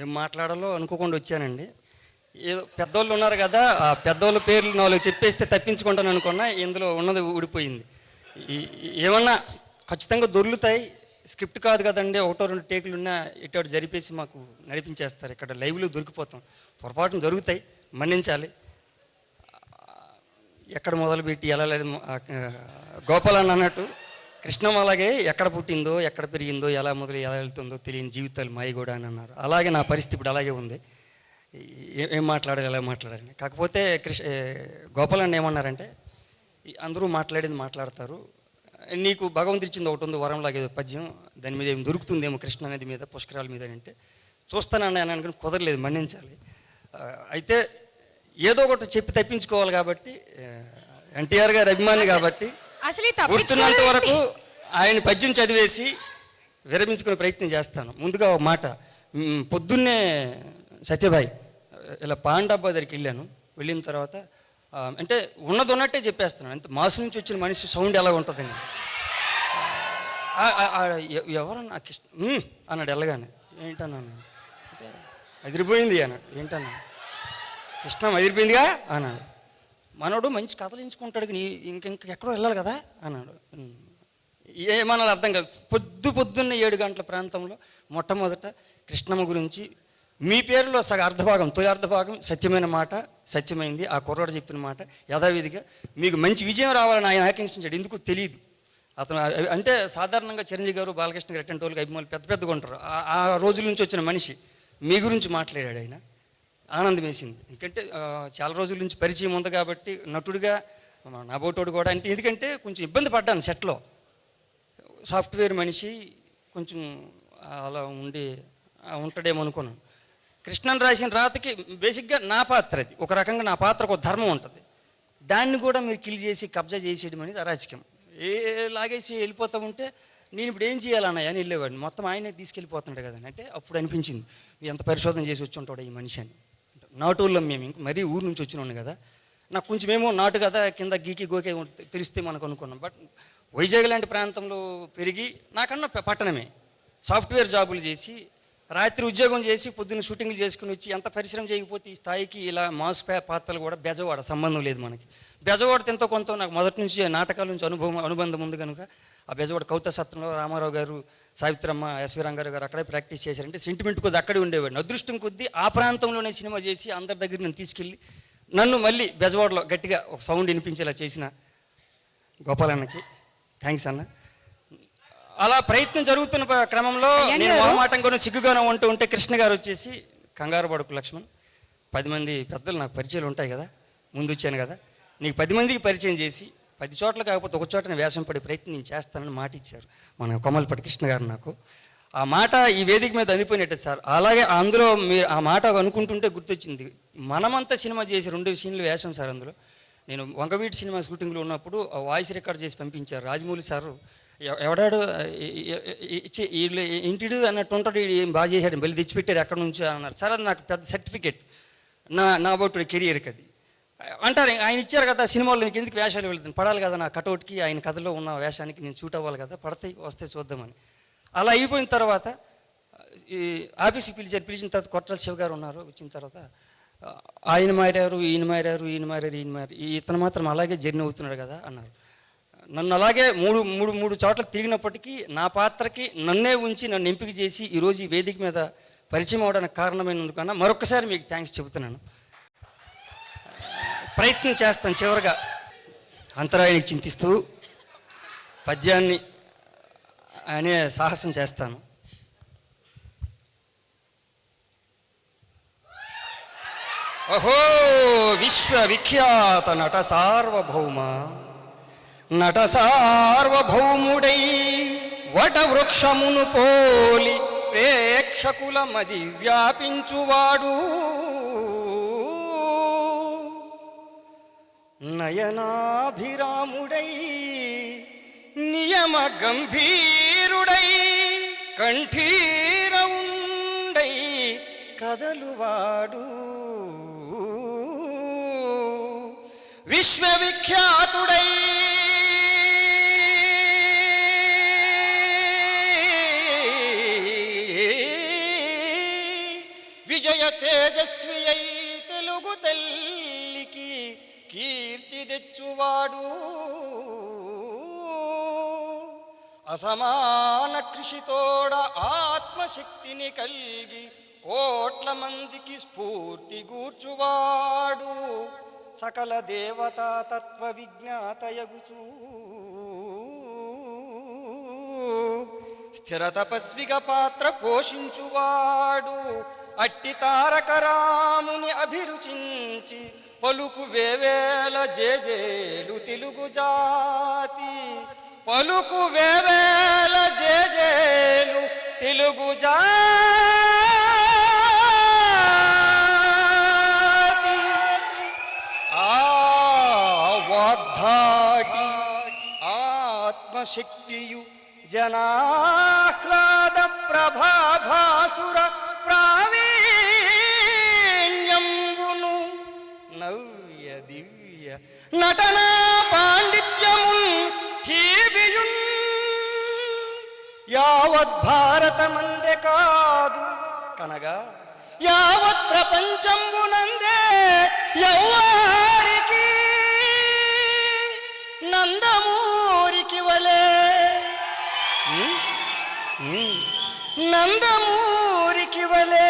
ఏం మాట్లాడాలో అనుకోకుండా వచ్చానండి. ఏదో పెద్దోళ్ళు ఉన్నారు కదా, ఆ పెద్దోళ్ళ పేర్లు నాలుగు చెప్పేస్తే తప్పించుకుంటాను అనుకున్నా, ఇందులో ఉన్నది ఊడిపోయింది. ఏమన్నా ఖచ్చితంగా దొర్లుతాయి, స్క్రిప్ట్ కాదు కదండి, ఒకటో రెండు టేకులు ఉన్నా ఇటు జరిపేసి మాకు నడిపించేస్తారు. ఇక్కడ లైవ్లో దొరికిపోతాం, పొరపాటున జరుగుతాయి, మన్నించాలి. ఎక్కడ మొదలుపెట్టి ఎలా లేదు, గోపాలన్న అన్నట్టు కృష్ణం అలాగే ఎక్కడ పుట్టిందో, ఎక్కడ పెరిగిందో, ఎలా మొదలు ఎలా వెళ్తుందో తెలియని జీవితాలు మాయి కూడా అని అన్నారు. అలాగే నా పరిస్థితి ఇప్పుడు అలాగే ఉంది. ఏం మాట్లాడాలి, ఎలా మాట్లాడాలి. కాకపోతే గోపాలన్న ఏమన్నారంటే, అందరూ మాట్లాడేది మాట్లాడతారు, నీకు భగవంతుడు ఇచ్చింది ఒకటి ఉంది వరంలాగా ఏదో పద్యం, దాని మీద ఏం దొరుకుతుందేమో కృష్ణ నది మీద, పుష్కరాల మీద అంటే చూస్తానని అని అనుకుని కుదరలేదు, మన్నించాలి. అయితే ఏదో ఒకటి చెప్పి తప్పించుకోవాలి కాబట్టి, ఎన్టీఆర్ గారి అభిమాని కాబట్టి గుర్తున్నంత వరకు ఆయన పద్యం చదివేసి విరమించుకునే ప్రయత్నం చేస్తాను. ముందుగా ఒక మాట, పొద్దున్నే సత్యభాయ్ ఇలా పాన్ డబ్బా దగ్గరికి వెళ్ళిన తర్వాత అంటే ఉన్నది ఉన్నట్టే చెప్పేస్తున్నాను. అంతే, మాసు నుంచి వచ్చిన మనిషి సౌండ్ ఎలా ఉంటుందని. ఎవరన్నా అన్నాడు వెళ్ళగానే. ఏంటన్నాను అంటే అదిరిపోయింది అన్నాడు. ఏంటన్నా, కృష్ణ అదిరిపోయిందిగా అన్నాడు. మనోడు మంచి కథలు ఎంచుకుంటాడు, ఎక్కడో వెళ్ళాలి కదా అన్నాడు. ఏమన్నా అర్థం కాదు. పొద్దున్నే 7 గంటల ప్రాంతంలో మొట్టమొదట కృష్ణమ్మ గురించి మీ పేరులో సగ అర్ధభాగం, తొలి అర్ధభాగం సత్యమైన మాట, సత్యమైంది. ఆ కుర్రాడు చెప్పిన మాట యథావిధిగా మీకు మంచి విజయం రావాలని ఆయన ఆకాంక్షించాడు. ఎందుకు తెలియదు అతను. అంటే సాధారణంగా చిరంజీవి గారు, బాలకృష్ణ గారు అటువంటి వాళ్ళకి అభిమానులు పెద్దగా ఉంటారు. ఆ రోజుల నుంచి వచ్చిన మనిషి మీ గురించి మాట్లాడాడు. ఆయన ఆనందం వేసింది. ఎందుకంటే చాలా రోజుల నుంచి పరిచయం ఉంది కాబట్టి, నటుడిగా నాబోటోడు కూడా అంటే, ఎందుకంటే కొంచెం ఇబ్బంది పడ్డాను సెట్లో. సాఫ్ట్వేర్ మనిషి కొంచెం అలా ఉంటాడేమో అనుకున్నాను. కృష్ణన్ రాసిన రాతకి బేసిక్గా నా పాత్ర అది. ఒక రకంగా నా పాత్రకు ఒక ధర్మం ఉంటుంది. దాన్ని కూడా మీరు కిల్ చేసి కబ్జా చేసేయడం అనేది అరాచకం. లాగేసి వెళ్ళిపోతూ ఉంటే నేను ఇప్పుడు ఏం చేయాలన్నాయా అని వెళ్ళేవాడిని. మొత్తం ఆయనే తీసుకెళ్ళిపోతున్నాడు కదండి. అంటే అప్పుడు అనిపించింది, ఎంత పరిశోధన చేసి వచ్చి ఉంటాడు ఈ మనిషి అని. నాటోళ్ళం మేము, ఇంక మరీ ఊరు నుంచి వచ్చినాను కదా, నాకు కొంచెమేమో నాటు కదా, కింద గీకి గోకే తెలిస్తే మనకు అనుకున్నాం. బట్ వైజాగ్ లాంటి ప్రాంతంలో పెరిగి, నాకన్నా పట్టణమే, సాఫ్ట్వేర్ జాబులు చేసి, రాత్రి ఉద్యోగం చేసి, పొద్దున్న షూటింగ్లు చేసుకుని వచ్చి, ఎంత పరిశ్రమ చేయకపోతే ఈ స్థాయికి ఇలా మాస్ పాత్రలు కూడా బెజవాడ, సంబంధం లేదు మనకి. బెజవాడ ఎంతో కొంత నాకు మొదటి నుంచి నాటకాల నుంచి అనుబంధం ఉంది కనుక, ఆ బెజవాడ కౌత సత్రంలో రామారావు గారు, సావిత్రమ్మ, ఎస్వి రంగారావు గారు అక్కడే ప్రాక్టీస్ చేశారంటే సెంటిమెంట్ కొద్ది అక్కడే ఉండేవాడిని. అదృష్టం కొద్దీ ఆ ప్రాంతంలోనే సినిమా చేసి అందరి దగ్గర నన్ను తీసుకెళ్ళి నన్ను మళ్ళీ బెజవాడలో గట్టిగా ఒక సౌండ్ వినిపించేలా చేసిన గోపాలన్నకి థ్యాంక్స్ అన్న. అలా ప్రయత్నం జరుగుతున్న క్రమంలో నేను మొహమాటంగానూ సిగ్గుగానూ ఉంటే కృష్ణ గారు వచ్చేసి, కంగారు పడుకు లక్ష్మణ్, 10 మంది పెద్దలు నాకు పరిచయాలు ఉంటాయి కదా, ముందు వచ్చాను కదా, నీకు 10 మందికి పరిచయం చేసి 10 చోట్ల కాకపోతే ఒక చోటనే వేషం పడే ప్రయత్నం నేను చేస్తానని మాట ఇచ్చారు మన కొమ్మలపాటి కృష్ణ గారు నాకు. ఆ మాట ఈ వేదిక మీద అందిపోయినట్టు సార్. అలాగే అందులో మీరు ఆ మాట అనుకుంటుంటే గుర్తొచ్చింది, మనమంతా సినిమా చేసి 2 సీన్లు వేషం సార్. అందులో నేను వంగవీటి సినిమా షూటింగ్లో ఉన్నప్పుడు వాయిస్ రికార్డ్ చేసి పంపించారు రాజమౌళి సారు. ఎవడాడు ఇంటిడు అన్నట్టు ఉంటాడు, ఏం బాగా చేశాడు, మళ్ళీ తెచ్చిపెట్టారు ఎక్కడి నుంచో అన్నారు సార్. అది నాకు పెద్ద సర్టిఫికేట్ నా అబౌట్ కెరియర్కి అది అంటారు. ఆయన ఇచ్చారు కదా సినిమాలో, నీకు ఎందుకు వేషాలు వెళ్తుంది, పడాలి కదా నా కటౌట్కి, ఆయన కథలో ఉన్న వేషానికి నేను షూట్ అవ్వాలి కదా, పడతాయి వస్తే చూద్దామని. అలా అయిపోయిన తర్వాత ఈ ఆఫీస్కి పిలిచిన తర్వాత కొట్ల శివ గారు ఉన్నారు. వచ్చిన తర్వాత ఆయన మారారు, ఈయన మారారు, ఇతను మాత్రం అలాగే జర్నీ అవుతున్నాడు కదా అన్నారు. నన్ను అలాగే మూడు చోట్ల తిరిగినప్పటికీ నా పాత్రకి నన్నే ఉంచి నన్ను ఎంపిక చేసి ఈరోజు ఈ వేదిక మీద పరిచయం అవడానికి కారణమైనందుకన్నా మరొకసారి మీకు థ్యాంక్స్ చెబుతున్నాను. ప్రయత్నం చేస్తాను చివరిగా అంతరాయానికి చింతిస్తూ పద్యాన్ని అనే సాహసం చేస్తాను. ఓహో విశ్వవిఖ్యాత నట సార్వభౌముడై వటవృక్షమును పోలి ప్రేక్షకుల మది వ్యాపించువాడు, నయనాభిరాముడై నియమ గంభీరుడై కంఠీరవుండై కదలువాడు, విశ్వవిఖ్యాతుడై తేజస్వి అయి తెలుగు తల్లికి కీర్తి తెచ్చువాడు, అసమాన కృషితోడ ఆత్మశక్తిని కల్గి కోట్ల మందికి స్ఫూర్తి గూర్చువాడు, సకల దేవతా తత్వ విజ్ఞాతయగుచూ స్థిర తపస్విగా పాత్ర పోషించువాడు, అట్టి తారక రాముని అభిరుచించి పలుకు వేవేల జేజేలు తెలుగు జాతి, పలుకు వేవేల జేజేలు తెలుగు జాతి. ఆ వాగ్ధాటి ఆత్మశక్తియు జనాహ్లాద ప్రభాభాసుర ప్రావీణ్యంబును నవ్య దివ్య నటనా పాండిత్యమున్ ఠీవియున్ యావత్ భారతమందే కాదు కనగా యావత్ ప్రపంచంబునందే యవ్వారికి నందమూరికి వలే నందమూరికి వలే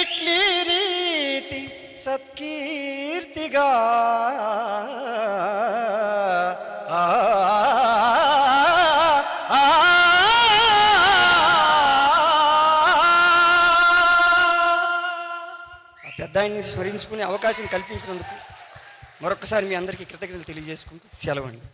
ఇట్లీ రీతి సత్కీర్తిగా ఆ పెద్దాయన్ని స్మరించుకునే అవకాశం కల్పించినందుకు మరొకసారి మీ అందరికీ కృతజ్ఞతలు తెలియజేసుకుంటూ సెలవండి.